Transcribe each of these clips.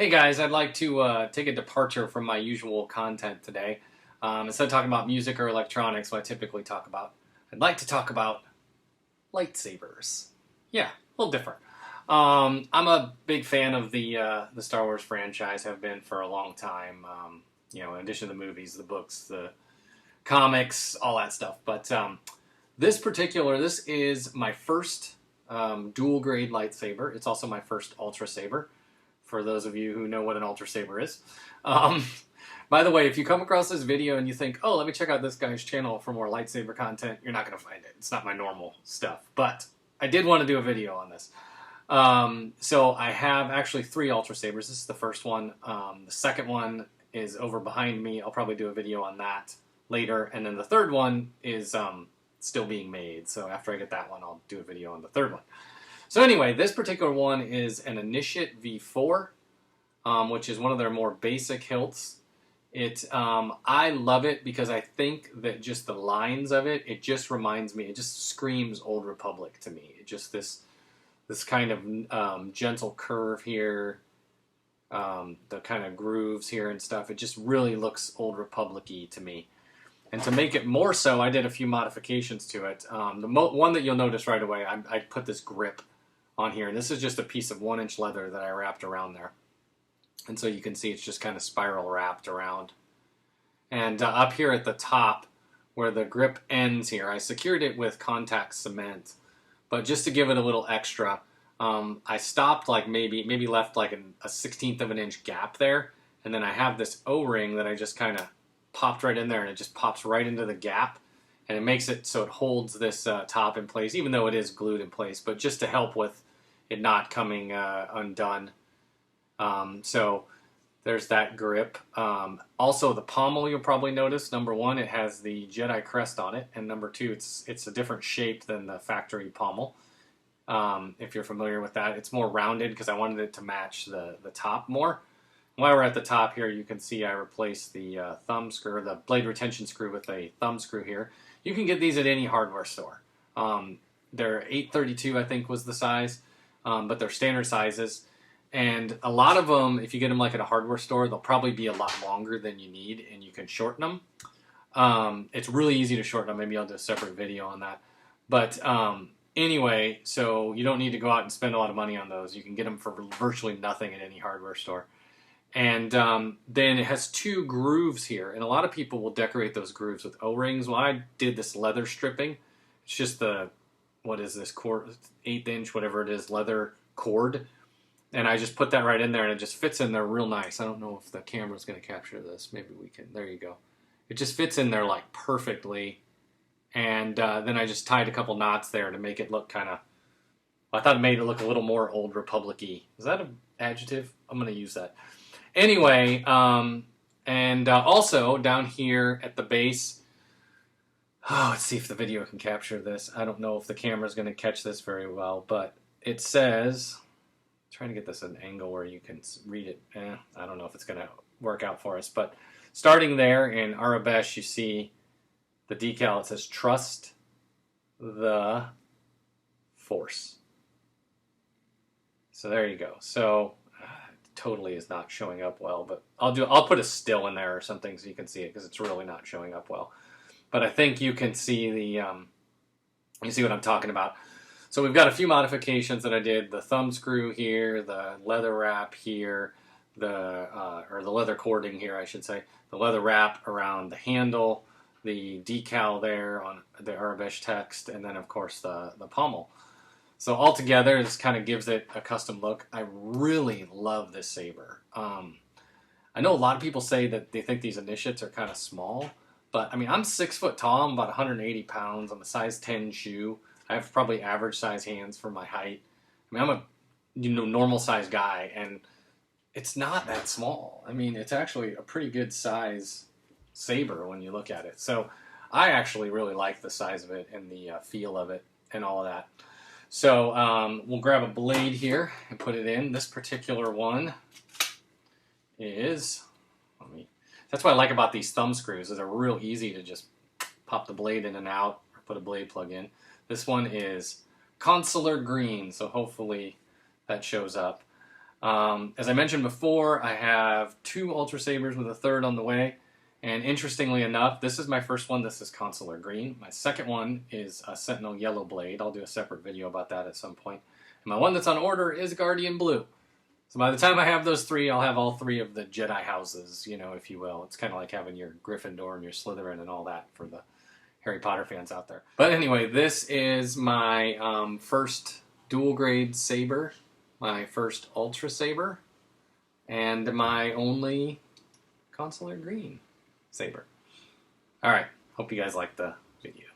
Hey guys, I'd like to take a departure from my usual content today. Instead of talking about music or electronics, what I typically talk about, I'd like to talk about lightsabers. Yeah, a little different. I'm a big fan of the Star Wars franchise, have been for a long time. In addition to the movies, the books, the comics, all that stuff. But this is my first dual grade lightsaber. It's also my first Ultra Saber, for those of you who know what an Ultra Saber is. Um, by the way, if you come across this video and you think, oh, let me check out this guy's channel for more lightsaber content, you're not going to find it. It's not my normal stuff. But I did want to do a video on this. So I have actually 3 Ultra Sabers. This is the first one. The second one is over behind me. I'll probably do a video on that later. And then the third one is still being made. So after I get that one, I'll do a video on the third one. So anyway, this particular one is an Initiate V4, which is one of their more basic hilts. I love it because I think that just the lines of it, it just reminds me, it just screams Old Republic to me. It just this kind of gentle curve here, the kind of grooves here and stuff. It just really looks Old Republic-y to me. And to make it more so, I did a few modifications to it. The one that you'll notice right away, I put this grip on here, and this is just a piece of 1-inch leather that I wrapped around there. And so you can see it's just kind of spiral wrapped around. And up here at the top, where the grip ends here, I secured it with contact cement. But just to give it a little extra, I stopped like maybe left like a 1/16 of an inch gap there. And then I have this O-ring that I just kind of popped right in there, and it just pops right into the gap. And it makes it so it holds this top in place, even though it is glued in place, but just to help with it not coming undone. So there's that grip. Also, the pommel, you'll probably notice, number 1, it has the Jedi crest on it, and number 2, it's a different shape than the factory pommel. If you're familiar with that, it's more rounded because I wanted it to match the top more. While we're at the top here, you can see I replaced the thumb screw, the blade retention screw, with a thumb screw here. You can get these at any hardware store. They're 832, I think, was the size, but they're standard sizes. And a lot of them, if you get them like at a hardware store, they'll probably be a lot longer than you need, and you can shorten them. It's really easy to shorten them. Maybe I'll do a separate video on that. But anyway, so you don't need to go out and spend a lot of money on those. You can get them for virtually nothing at any hardware store. And then it has 2 grooves here, and a lot of people will decorate those grooves with O-rings. Well, I did this leather stripping. It's just the, what is this, 1/8 inch, whatever it is, leather cord. And I just put that right in there, and it just fits in there real nice. I don't know if the camera's going to capture this. Maybe we can. There you go. It just fits in there like perfectly. And then I just tied a couple knots there to make it look kind of, I thought it made it look a little more Old Republic-y. Is that an adjective? I'm going to use that. Anyway, and also down here at the base, let's see if the video can capture this. I don't know if the camera's going to catch this very well, but it says, trying to get this at an angle where you can read it. I don't know if it's going to work out for us, but starting there in Arabesh, you see the decal. It says, "Trust the Force." So there you go. So totally is not showing up well, but I'll put a still in there or something so you can see it, because it's really not showing up well. But I think you can see you see what I'm talking about. So we've got a few modifications that I did: the thumb screw here, the leather wrap here, or the leather cording here, I should say, the leather wrap around the handle, the decal there on the Arabesh text, and then of course the pommel. So altogether, this kind of gives it a custom look. I really love this saber. I know a lot of people say that they think these Initiates are kind of small, but I mean, I'm 6 foot tall. I'm about 180 pounds. I'm a size 10 shoe. I have probably average size hands for my height. I mean, I'm a normal size guy, and it's not that small. I mean, it's actually a pretty good size saber when you look at it. So I actually really like the size of it and the feel of it and all of that. So we'll grab a blade here and put it in. This particular one is, that's what I like about these thumb screws, is they're real easy to just pop the blade in and out, or put a blade plug in. This one is consular green, so hopefully that shows up. As I mentioned before, I have 2 Ultrasabers with a third on the way. And interestingly enough, this is my first one. This is consular green. My second one is a Sentinel yellow blade. I'll do a separate video about that at some point. And my one that's on order is Guardian blue. So by the time I have those 3, I'll have all 3 of the Jedi houses, you know, if you will. It's kind of like having your Gryffindor and your Slytherin and all that for the Harry Potter fans out there. But anyway, this is my first dual grade saber, my first Ultra Saber, and my only consular green saber. Alright, hope you guys liked the video.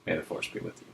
May the Force be with you.